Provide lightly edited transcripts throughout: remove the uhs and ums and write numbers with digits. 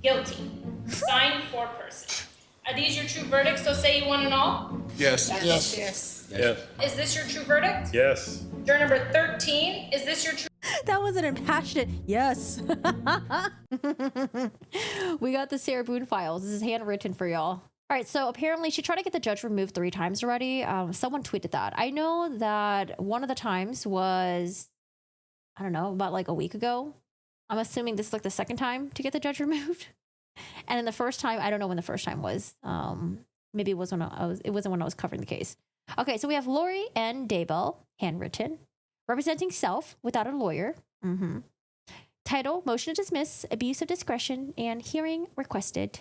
Guilty. Signed, foreperson. Are these your true verdicts, so say you won and all? Yes. Yes. Yes. Is this your true verdict? Yes. Juror number 13, is this your true That was an impassionate yes. We got the Sarah Boone files. This is handwritten for y'all. All right, so apparently she tried to get the judge removed 3 times already. Someone tweeted that. I know that one of the times was, I don't know, about like a week ago. I'm assuming this is like the second time to get the judge removed. And then the first time, I don't know when the first time was. Maybe it was when it wasn't when I was covering the case. Okay, so we have Lori N. Daybell, handwritten, representing self without a lawyer. Mm-hmm. Title, motion to dismiss, abuse of discretion, and hearing requested.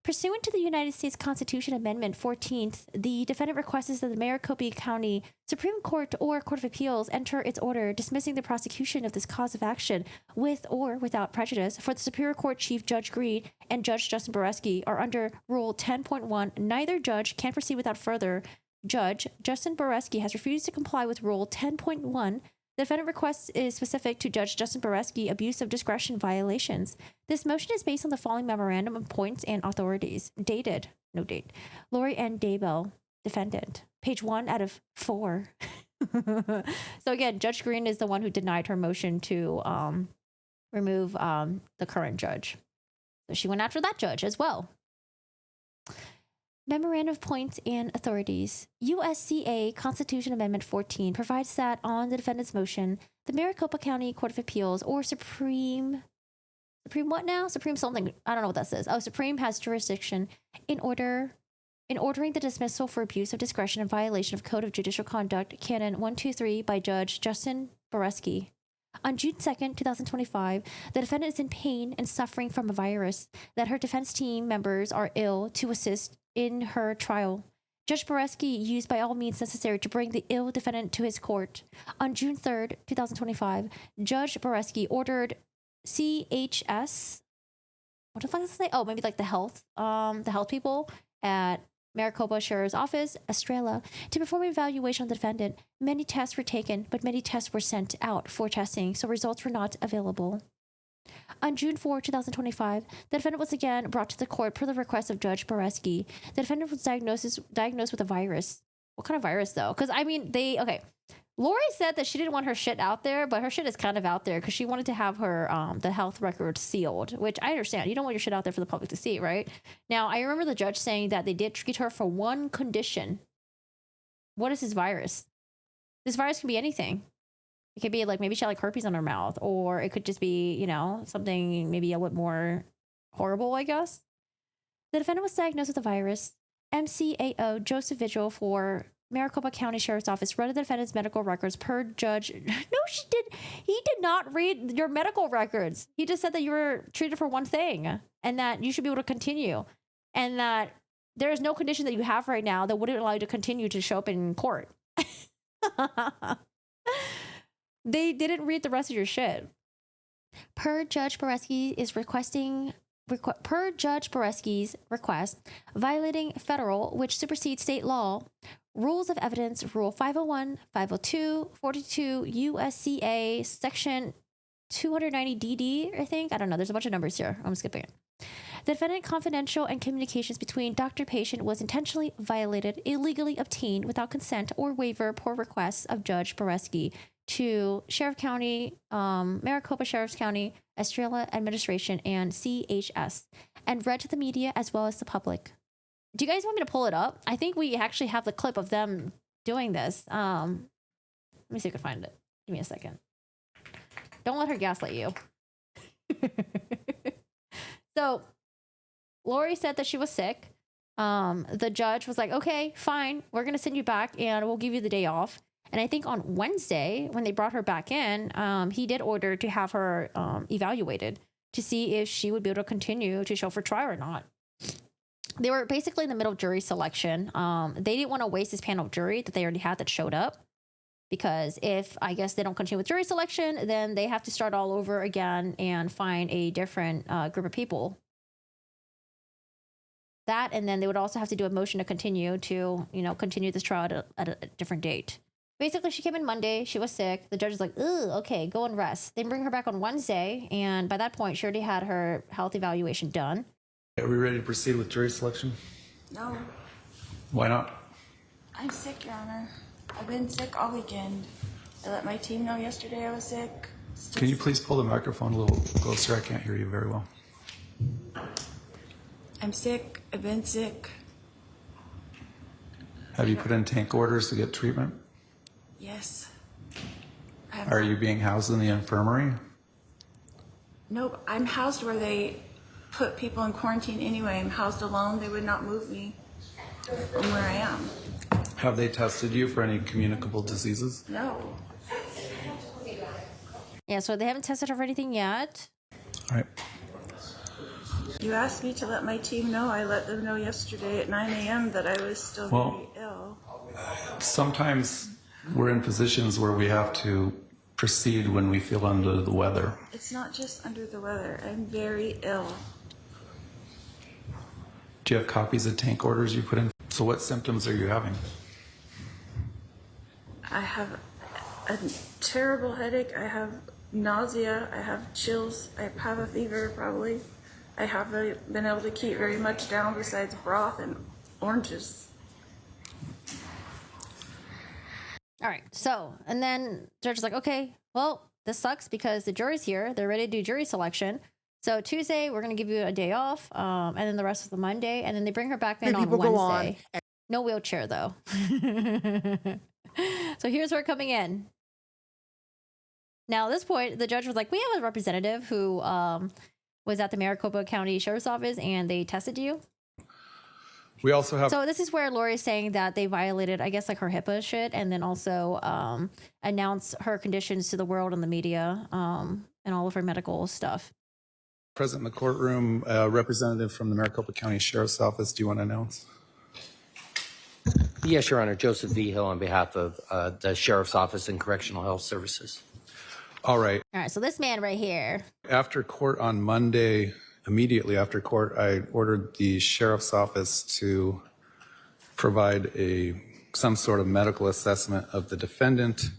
Pursuant to the United States Constitution Amendment 14th, the defendant requests that the Maricopa County Supreme Court or Court of Appeals enter its order dismissing the prosecution of this cause of action with or without prejudice, for the Superior Court Chief Judge Green and Judge Justin Boreski are under Rule 10.1. Neither judge can proceed without further. Judge Justin Boreski has refused to comply with Rule 10.1. The defendant request is specific to Judge Justin Boreski abuse of discretion violations. This motion is based on the following memorandum of points and authorities. Dated, no date. Lori N. Daybell, defendant. Page 1 out of 4. So again, Judge Green is the one who denied her motion to remove the current judge. So she went after that judge as well. Memorandum of Points and Authorities. USCA Constitution Amendment 14 provides that on the defendant's motion, the Maricopa County Court of Appeals or Supreme what now? Supreme something. I don't know what that says. Oh, Supreme has jurisdiction in ordering the dismissal for abuse of discretion and violation of Code of Judicial Conduct, Canon 123 by Judge Justin Boreski. On June 2nd, 2025, the defendant is in pain and suffering from a virus that her defense team members are ill to assist in her trial. Judge Boreski used by all means necessary to bring the ill defendant to his court. On June 3rd, 2025, Judge Boreski ordered CHS, what the fuck does it say? Oh, maybe like the health people at Maricopa Sheriff's Office, Estrella, to perform an evaluation on the defendant. Many tests were taken, but many tests were sent out for testing, so results were not available. On June 4, 2025, the defendant was again brought to the court per the request of Judge Boreski. The defendant was diagnosed with a virus. What kind of virus, though? Because, I mean, Lori said that she didn't want her shit out there, but her shit is kind of out there because she wanted to have her the health record sealed, which I understand. You don't want your shit out there for the public to see, right? Now, I remember the judge saying that they did treat her for one condition. What is this virus? This virus can be anything. It could be like maybe she had like herpes on her mouth, or it could just be, you know, something maybe a little more horrible, I guess. The defendant was diagnosed with the virus. MCAO Joseph Vigil for Maricopa County Sheriff's Office read the defendant's medical records per judge. No, she did. He did not read your medical records. He just said that you were treated for one thing and that you should be able to continue, and that there is no condition that you have right now that wouldn't allow you to continue to show up in court. They didn't read the rest of your shit. Per Judge Boreski's request, violating federal, which supersedes state law, rules of evidence, Rule 501, 502, 42, USCA, Section 290DD, I think. I don't know. There's a bunch of numbers here. I'm skipping it. The defendant confidential and communications between doctor-patient was intentionally violated, illegally obtained without consent or waiver per request of Judge Boreski to Sheriff County, Maricopa Sheriff's County, Estrella Administration, and CHS, and read to the media as well as the public. Do you guys want me to pull it up? I think we actually have the clip of them doing this. Let me see if I can find it. Give me a second. Don't let her gaslight you. So, Lori said that she was sick. The judge was like, okay, fine. We're going to send you back and we'll give you the day off. And I think on Wednesday, when they brought her back in, he did order to have her evaluated to see if she would be able to continue to show for trial or not. They were basically in the middle of jury selection. They didn't want to waste this panel of jury that they already had that showed up. Because if, I guess, they don't continue with jury selection, then they have to start all over again and find a different group of people. That, and then they would also have to do a motion to continue to, continue this trial at a different date. basically she came in Monday. She was sick. The judge is like, "Ooh, okay, go and rest." They bring her back on Wednesday, and by that point, she already had her health evaluation done. Are we ready to proceed with jury selection? No, Why not? I'm sick, Your Honor. I've been sick all weekend. I let my team know yesterday I was sick. Can you please pull the microphone a little closer? I can't hear you very well. I'm sick. I've been sick. Have you put in tank orders to get treatment? Yes. Are you being housed in the infirmary? Nope. I'm housed where they put people in quarantine anyway. I'm housed alone. They would not move me from where I am. Have they tested you for any communicable diseases? No. Yeah, so they haven't tested her for anything yet. All right. You asked me to let my team know. I let them know yesterday at 9 a.m. that I was still very ill. Sometimes we're in positions where we have to proceed when we feel under the weather. It's not just under the weather. I'm very ill. Do you have copies of tank orders you put in? So what symptoms are you having? I have a terrible headache. I have nausea. I have chills. I have a fever, probably. I haven't been able to keep very much down besides broth and oranges. All right, so, and then judge is like, okay, well, this sucks because the jury's here. They're ready to do jury selection. So Tuesday, we're going to give you a day off, and then the rest of the Monday, and then they bring her back in on Wednesday. No wheelchair, though. So here's her coming in. Now, at this point, the judge was like, we have a representative who was at the Maricopa County Sheriff's Office, and they tested you. We also have... So this is where Lori's saying that they violated, I guess, like her HIPAA shit, and then also announce her conditions to the world and the media, and all of her medical stuff. Present in the courtroom, a representative from the Maricopa County Sheriff's Office. Do you want to announce? Yes, Your Honor. Joseph V. Hill on behalf of the Sheriff's Office and Correctional Health Services. All right. All right, so this man right here. After court on Monday, immediately after court, I ordered the Sheriff's Office to provide some sort of medical assessment of the defendant.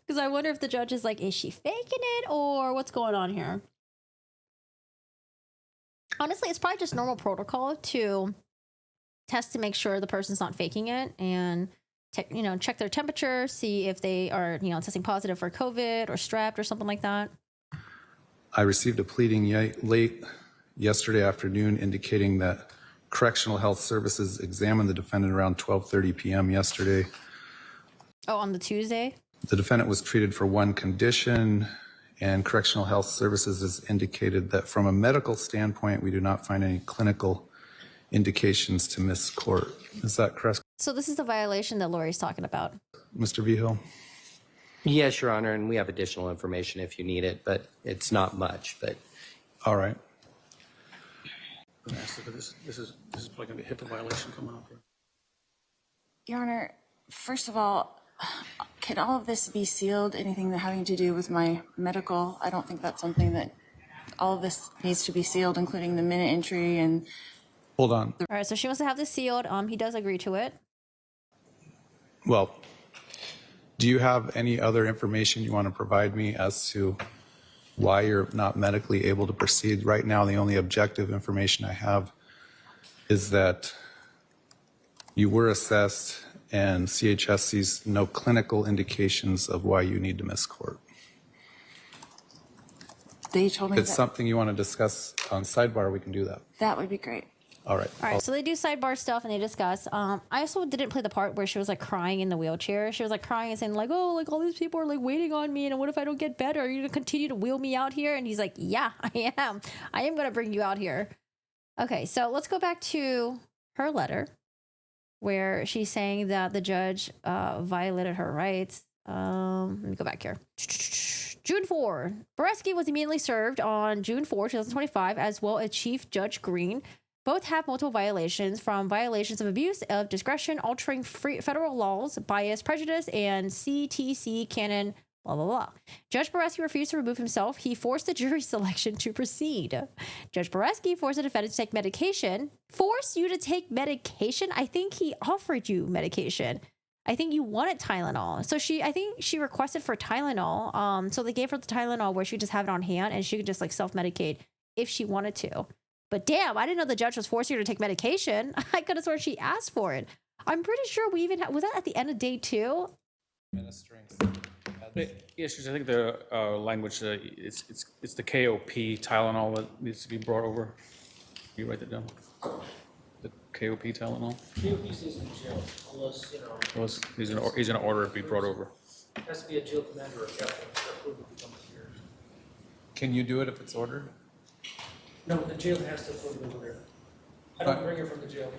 Because I wonder if the judge is like, is she faking it or what's going on here? Honestly, it's probably just normal protocol to test to make sure the person's not faking it and check their temperature, see if they are testing positive for COVID or strep or something like that. I received a pleading late yesterday afternoon indicating that Correctional Health Services examined the defendant around 12:30 p.m. yesterday. Oh, on the Tuesday? The defendant was treated for one condition, and Correctional Health Services has indicated that from a medical standpoint, we do not find any clinical indications to miss court. Is that correct? So this is the violation that Lori's talking about. Mr. Vigil? Yes, Your Honor, and we have additional information if you need it, but it's not much. But All right. This is probably going to be a HIPAA violation coming up. Your Honor, first of all, can all of this be sealed? Anything that having to do with my medical? I don't think that's something that all of this needs to be sealed, including the minute entry and... Hold on. All right, so she wants to have this sealed. He does agree to it. Well, do you have any other information you want to provide me as to why you're not medically able to proceed? Right now, the only objective information I have is that you were assessed and CHS sees no clinical indications of why you need to miss court. They told me If it's that something you want to discuss on sidebar, we can do that. that would be great. All right. All right, so they do sidebar stuff and they discuss. I also didn't play the part where she was like crying in the wheelchair. She was like crying and saying like, oh, like all these people are like waiting on me. And what if I don't get better? Are you going to continue to wheel me out here? And he's like, yeah, I am. I am going to bring you out here. Okay, so let's go back to her letter where she's saying that the judge violated her rights. Let me go back here. June 4. Boreski was immediately served on June 4, 2025, as well as Chief Judge Green. Both have multiple violations, from violations of abuse of discretion, altering federal laws, bias, prejudice, and CTC canon, blah, blah, blah. Judge Boreski refused to remove himself. He forced the jury selection to proceed. Judge Boreski forced the defendant to take medication. Force you to take medication? I think he offered you medication. I think you wanted Tylenol. So I think she requested for Tylenol. So they gave her the Tylenol where she could just have it on hand and she could just like self-medicate if she wanted to. But damn, I didn't know the judge was forcing her to take medication. I could have sworn she asked for it. I'm pretty sure we even was that at the end of day 2? Administering. Yes, because I think the language, it's the KOP Tylenol that needs to be brought over. You write that down? The KOP Tylenol? KOP stays in jail unless, you know, Well, he's gonna order it be brought over. it has to be a jail commander or captain to approve it to come here. Can you do it if it's ordered? No, the jail has to approve it over there. I Right. don't bring it from the jail.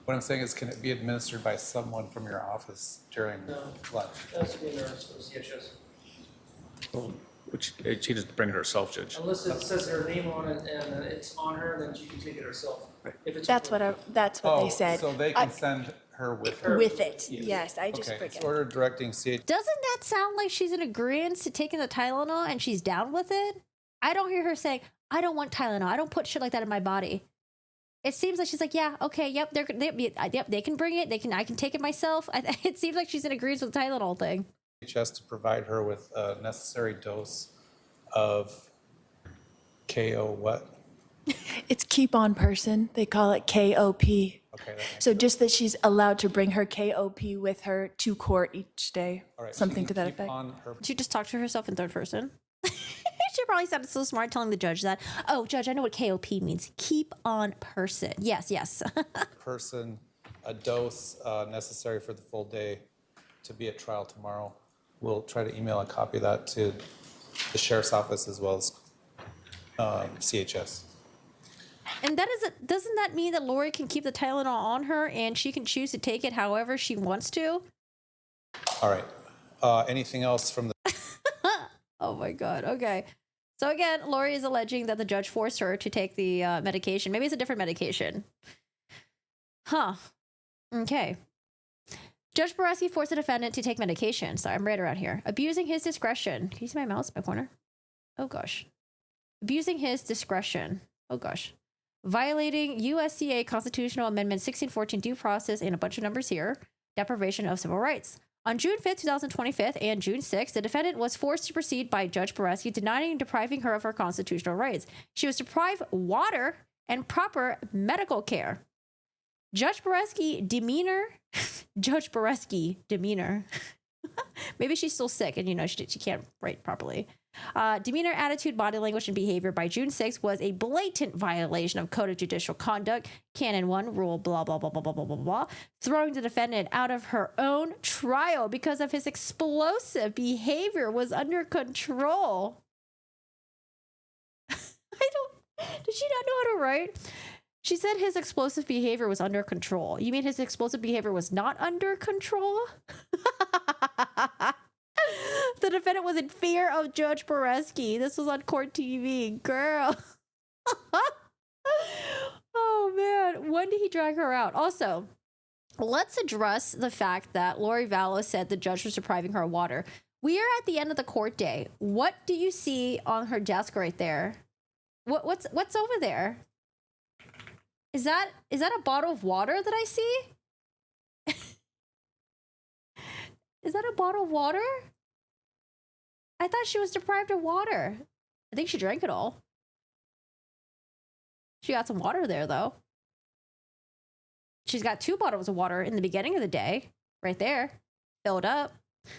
What I'm saying is, can it be administered by someone from your office during No. lunch? It has to be a nurse or CHS. Well, which she just bring it herself, Judge. Unless it says her name on it and it's on her, then she can take it herself. If it's That's what they said. So they can send her with her? With it, yes, I just Okay, bring it's it. order directing CH. Doesn't that sound like she's in agreement to taking the Tylenol and she's down with it? I don't hear her saying, I don't want Tylenol. I don't put shit like that in my body. It seems like she's like, yeah, okay, yep, they can bring it. I can take it myself. It seems like she's in agreement with the Tylenol thing. CHS to provide her with a necessary dose of KO what? It's keep on person. They call it KOP. Okay, that makes So just that she's allowed to bring her KOP with her to court each day, all right, she something can to that keep effect. on her She just talked to herself in third person. She probably sounded so smart telling the judge that, oh, judge, I know what KOP means. Keep on person. Yes, yes. person a dose necessary for the full day to be at trial tomorrow. We'll try to email a copy of that to the sheriff's office as well as CHS. And doesn't that mean that Lori can keep the Tylenol on her and she can choose to take it however she wants to? All right. Anything else from the Oh my God. Okay. So again, Lori is alleging that the judge forced her to take the medication. Maybe it's a different medication. Huh. Okay. Judge Boreski forced the defendant to take medication. Sorry, I'm right around here. Abusing his discretion. Can you see my mouse in my corner? Oh gosh. Abusing his discretion. Oh gosh. Violating USCA Constitutional Amendment 1614 due process and a bunch of numbers here. Deprivation of civil rights. On June 5th, 2025 and June 6th, the defendant was forced to proceed by Judge Boreski, denying and depriving her of her constitutional rights. She was deprived water and proper medical care. Judge Boreski demeanor. Judge Boreski demeanor. Maybe she's still sick and, she can't write properly. Demeanor, attitude, body language, and behavior by June 6th was a blatant violation of Code of Judicial Conduct, Canon 1, Rule blah, blah, blah, blah, blah, blah, blah, blah, throwing the defendant out of her own trial because of his explosive behavior was under control. Did she not know how to write? She said his explosive behavior was under control. You mean his explosive behavior was not under control? The defendant was in fear of Judge Boreski. This was on court TV. Girl. Oh, man. When did he drag her out? Also, let's address the fact that Lori Vallow said the judge was depriving her of water. We are at the end of the court day. What do you see on her desk right there? What's over there? Is that a bottle of water that I see? Is that a bottle of water? I thought she was deprived of water. I think she drank it all. She got some water there, though. She's got 2 bottles of water in the beginning of the day. Right there. Filled up.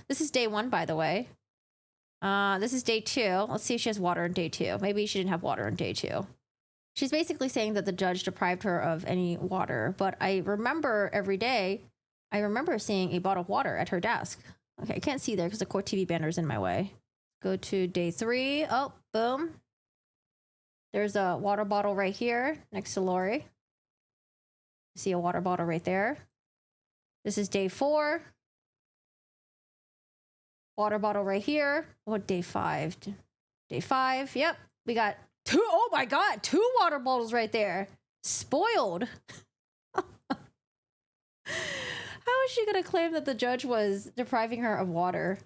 This is day 1, by the way. This is day 2. Let's see if she has water on day 2. Maybe she didn't have water on day 2. She's basically saying that the judge deprived her of any water. But I remember every day, I remember seeing a bottle of water at her desk. Okay, I can't see there because the court TV banner is in my way. Go to day 3. Oh, boom. There's a water bottle right here next to Lori. See a water bottle right there. This is day 4. Water bottle right here. What, day 5? Day 5. Yep. We got 2. Oh my God. 2 water bottles right there. Spoiled. How is she going to claim that the judge was depriving her of water?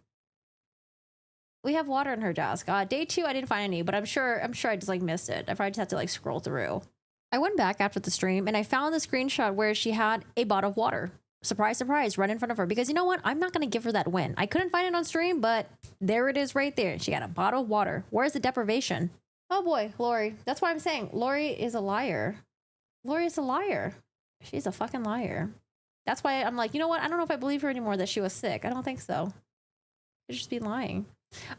We have water in her desk. Day 2, I didn't find any, but I'm sure I just missed it. I probably just have to scroll through. I went back after the stream and I found the screenshot where she had a bottle of water. surprise, surprise, run in front of her. Because you know what? I'm not going to give her that win. I couldn't find it on stream, but there it is right there. She got a bottle of water. Where's the deprivation? Oh boy, Lori. That's why I'm saying Lori is a liar. Lori is a liar. She's a fucking liar. That's why I'm like, you know what? I don't know if I believe her anymore that she was sick. I don't think so. She'd just be lying.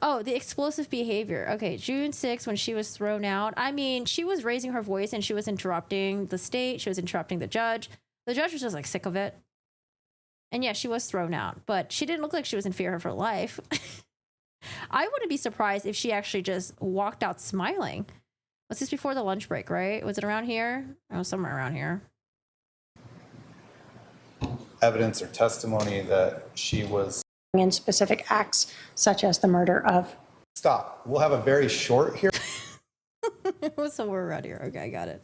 Oh, the explosive behavior. Okay, June 6th, when she was thrown out. I mean, she was raising her voice and she was interrupting the state. She was interrupting the judge. The judge was just like sick of it. And yeah, she was thrown out, but she didn't look like she was in fear of her life. I wouldn't be surprised if she actually just walked out smiling. Was this before the lunch break, right? Was it around here? Oh, somewhere around here. Evidence or testimony that she was. In specific acts such as the murder of. Stop. We'll have a very short here. What's the word around here? Okay, I got it.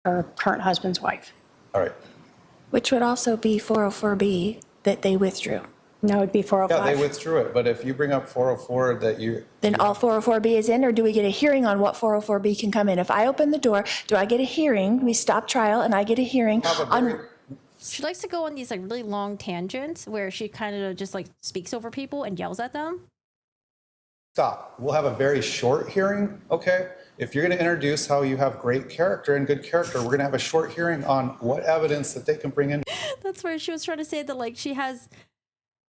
Her current husband's wife. All right. Which would also be 404B that they withdrew. No, it'd be Yeah, 405. they withdrew it, but if you bring up 404 that you. Then all 404B is in, or do we get a hearing on what 404B can come in? If I open the door, do I get a hearing? We stop trial and I get a hearing Have a on. very- She likes to go on these like really long tangents where she kind of just like speaks over people and yells at them. Stop. We'll have a very short hearing, okay? If you're going to introduce how you have great character and good character, we're going to have a short hearing on what evidence that they can bring in. That's where she was trying to say that like she has,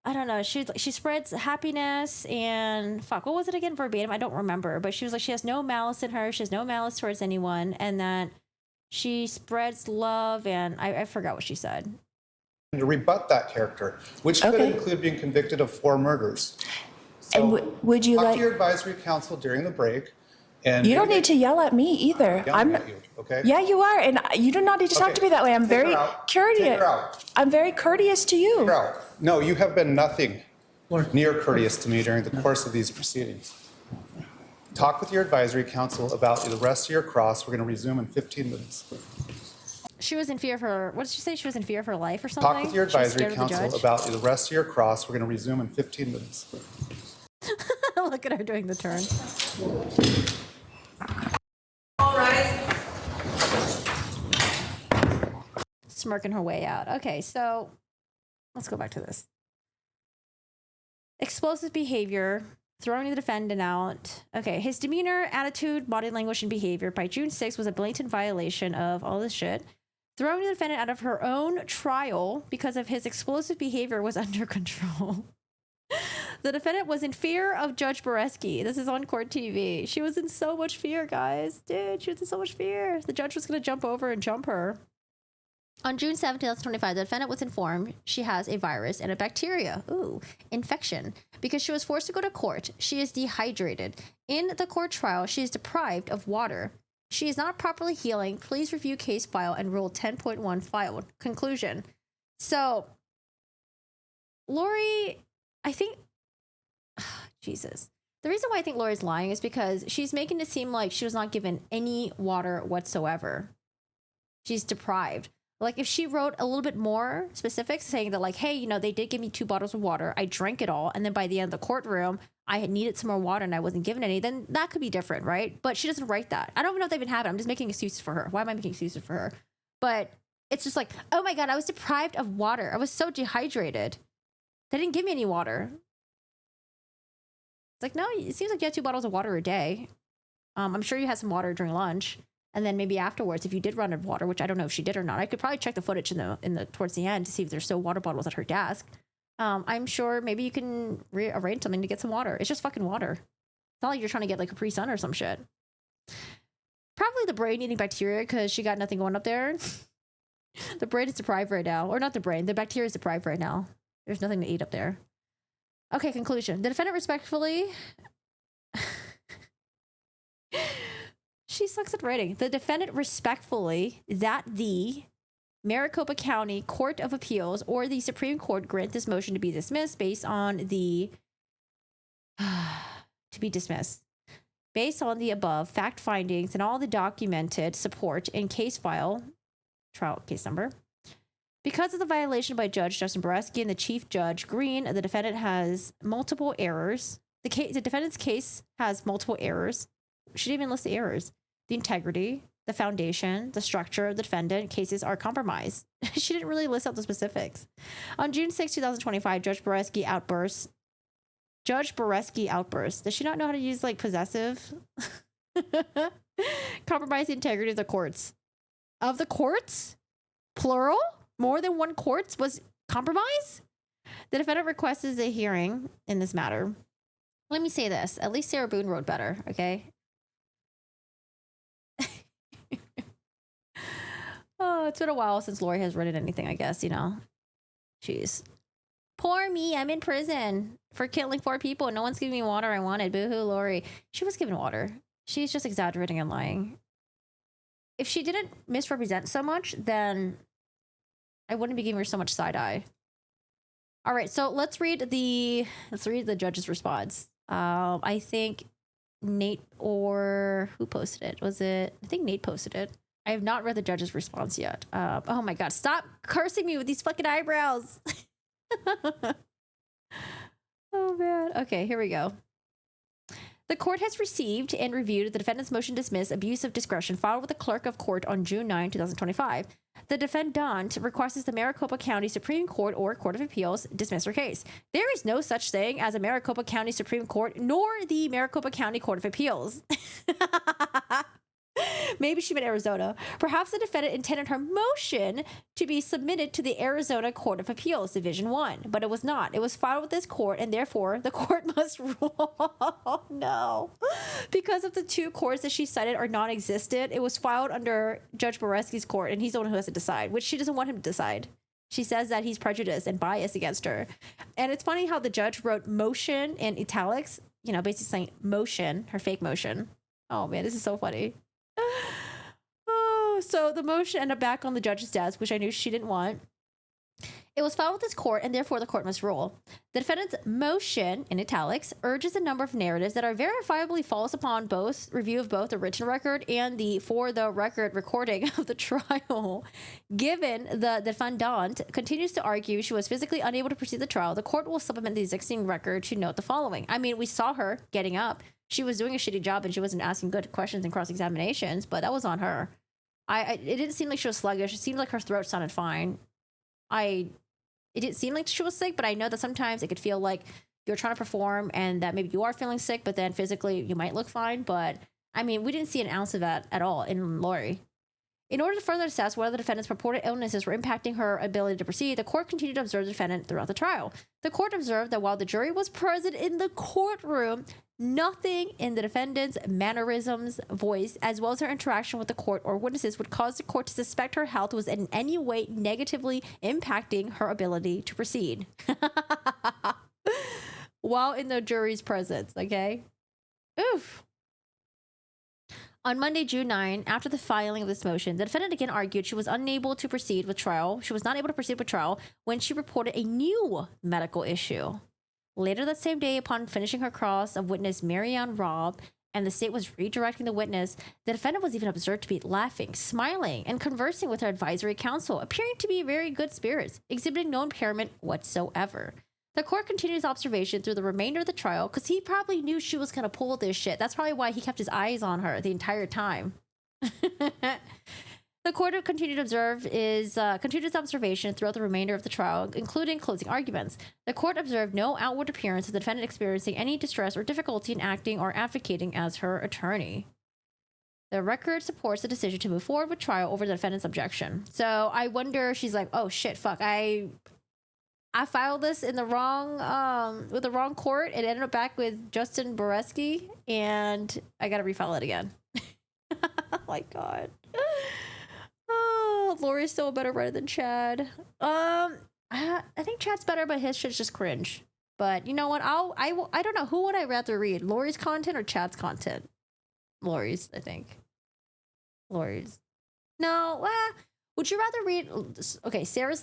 I don't know, she spreads happiness and fuck, what was it again verbatim? I don't remember, but she was like she has no malice in her. She has no malice towards anyone, and that she spreads love, and I forgot what she said. To rebut that character, which could Okay. include being convicted of 4 murders. And would you Talk like? to your advisory council during the break. And You don't need to yell at me either. Yelling at you, okay? Yeah, you are, and you do not need to talk Okay. to me that way. I'm Take her very out. Take her courteous. out. I'm very courteous to you. You're out. No, you have been nothing near courteous to me during the course of these proceedings. Talk with your advisory council about the rest of your cross. We're going to resume in 15 minutes. She was in fear of her. What did she say? She was in fear of her life or something. Talk with your She was advisory scared of the council judge? about the rest of your cross. We're going to resume in 15 minutes. Look at her doing the turn. All rise. Smirking her way out. Okay, so let's go back to this. Explosive behavior, throwing the defendant out. Okay, his demeanor, attitude, body language, and behavior by June 6th was a blatant violation of all this shit. Throwing the defendant out of her own trial because of his explosive behavior was under control. The defendant was in fear of Judge Boreski. This is on court TV. She was in so much fear, guys. Dude, she was in so much fear. The judge was going to jump over and jump her. On June 7, 2025, the defendant was informed she has a virus and a bacteria. Ooh, infection. Because she was forced to go to court, she is dehydrated. In the court trial, she is deprived of water. She is not properly healing. Please review case file and Rule 10.1 filed. Conclusion. So, Lori, I think... Jesus. The reason why I think Lori's lying is because she's making it seem like she was not given any water whatsoever. She's deprived. Like, if she wrote a little bit more specifics, saying that, like, hey, you know, they did give me 2 bottles of water. I drank it all. And then by the end of the courtroom, I had needed some more water and I wasn't given any. Then that could be different, right? But she doesn't write that. I don't even know if they even have it. I'm just making excuses for her. Why am I making excuses for her? But it's just like, oh my God, I was deprived of water. I was so dehydrated. They didn't give me any water. It's like, no, it seems like you had 2 bottles of water a day. I'm sure you had some water during lunch. And then maybe afterwards, if you did run out of water, which I don't know if she did or not, I could probably check the footage in the towards the end to see if there's still water bottles at her desk. I'm sure maybe you can rearrange something to get some water. It's just fucking water. It's not like you're trying to get like Capri Sun or some shit. Probably the brain eating bacteria because she got nothing going up there. The brain is deprived right now. Or not the brain. The bacteria is deprived right now. There's nothing to eat up there. Okay, conclusion. The defendant respectfully... She sucks at writing. The defendant respectfully that the Maricopa County Court of Appeals or the Supreme Court grant this motion to be dismissed based on the to be dismissed. Based on the above fact findings and all the documented support in case file, trial case number. Because of the violation by Judge Justin Boreski and the Chief Judge Green, the defendant has multiple errors. The defendant's case has multiple errors. She didn't even list the errors. The integrity, the foundation, the structure of the defendant cases are compromised. She didn't really list out the specifics. On June 6, 2025, Judge Boreski outbursts. Does she not know how to use like possessive? Compromise the integrity of the courts. Of the courts? Plural? More than one courts was compromised? The defendant requests a hearing in this matter. Let me say this. At least Sarah Boone wrote better, okay? Oh, it's been a while since Lori has written anything, I guess, you know. Jeez. Poor me, I'm in prison for killing 4 people. No one's giving me water I wanted. Boo-hoo, Lori. She was given water. She's just exaggerating and lying. If she didn't misrepresent so much, then I wouldn't be giving her so much side eye. All right, so let's read the judge's response. I think Nate, or who posted it? I think Nate posted it. I have not read the judge's response yet. Oh my God, stop cursing me with these fucking eyebrows. Oh man. Okay, here we go. The court has received and reviewed the defendant's motion to dismiss abuse of discretion filed with the clerk of court on June 9, 2025. The defendant requests the Maricopa County Supreme Court or Court of Appeals dismiss her case. There is no such thing as a Maricopa County Supreme Court nor the Maricopa County Court of Appeals. Maybe she meant Arizona. Perhaps the defendant intended her motion to be submitted to the Arizona Court of Appeals, Division 1, but it was not. It was filed with this court, and therefore the court must rule. Oh, no. Because of the 2 courts that she cited are non-existent, it was filed under Judge Boreski's court, and he's the one who has to decide, which she doesn't want him to decide. She says that he's prejudiced and biased against her. And it's funny how the judge wrote motion in italics, you know, basically saying motion, her fake motion. Oh, man, this is so funny. Oh, so the motion ended up back on the judge's desk, which I knew she didn't want. It was filed with this court, and therefore the court must rule. The defendant's motion, in italics, urges a number of narratives that are verifiably false upon both review of both the written record and the for the record recording of the trial. Given the defendant continues to argue she was physically unable to proceed the trial, the court will supplement the existing record to note the following. I mean, we saw her getting up. She was doing a shitty job and she wasn't asking good questions and cross-examinations, but that was on her. It didn't seem like she was sluggish. It seemed like her throat sounded fine. It didn't seem like she was sick, but I know that sometimes it could feel like you're trying to perform and that maybe you are feeling sick, but then physically you might look fine. But I mean, we didn't see an ounce of that at all in Lori. In order to further assess whether the defendant's purported illnesses were impacting her ability to proceed, the court continued to observe the defendant throughout the trial. The court observed that while the jury was present in the courtroom, nothing in the defendant's mannerisms, voice, as well as her interaction with the court or witnesses would cause the court to suspect her health was in any way negatively impacting her ability to proceed. While in the jury's presence, okay? Oof. On Monday, June 9, after the filing of this motion, the defendant again argued she was unable to proceed with trial. She was not able to proceed with trial when she reported a new medical issue. Later that same day, upon finishing her cross of witness Marianne Robb, and the state was redirecting the witness, the defendant was even observed to be laughing, smiling, and conversing with her advisory counsel, appearing to be in very good spirits, exhibiting no impairment whatsoever. The court continued his observation through the remainder of the trial because he probably knew she was going to pull this shit. That's probably why he kept his eyes on her the entire time. The court continued its observation throughout the remainder of the trial, including closing arguments. The court observed no outward appearance of the defendant experiencing any distress or difficulty in acting or advocating as her attorney. The record supports the decision to move forward with trial over the defendant's objection. So I wonder, she's like, oh shit, fuck, I filed this in the wrong, with the wrong court. It ended up back with Justin Boreski, and I gotta refile it again. Oh my God. Oh, Lori's still a better writer than Chad. I think Chad's better, but his shit's just cringe. But you know what? I don't know. Who would I rather read? Lori's content or Chad's content? Lori's, I think. Lori's. No, would you rather read, okay, Sarah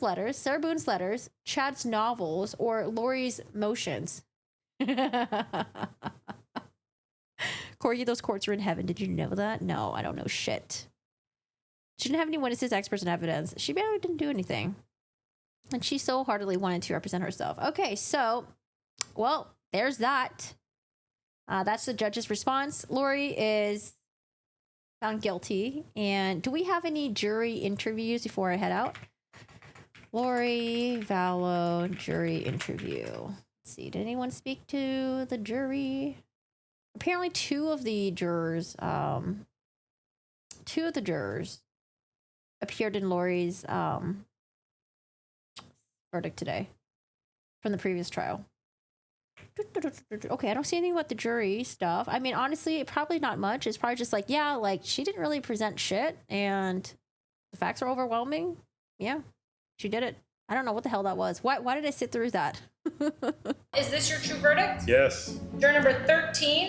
Boone's letters, Chad's novels, or Lori's motions? Corey, those courts are in heaven. Did you know that? No, I don't know shit. She didn't have any witnesses, experts, and evidence. She barely didn't do anything. And she so heartily wanted to represent herself. Okay, so, well, there's that. That's the judge's response. Lori is found guilty. And do we have any jury interviews before I head out? Lori Vallow jury interview. Let's see, did anyone speak to the jury? Apparently two of the jurors appeared in Lori's verdict today from the previous trial. Okay, I don't see anything about the jury stuff. I mean, honestly, probably not much. It's probably just like, yeah, like she didn't really present shit and the facts are overwhelming. Yeah, she did it. I don't know what the hell that was. Why did I sit through that? Is this your true verdict? Yes. Juror number 13,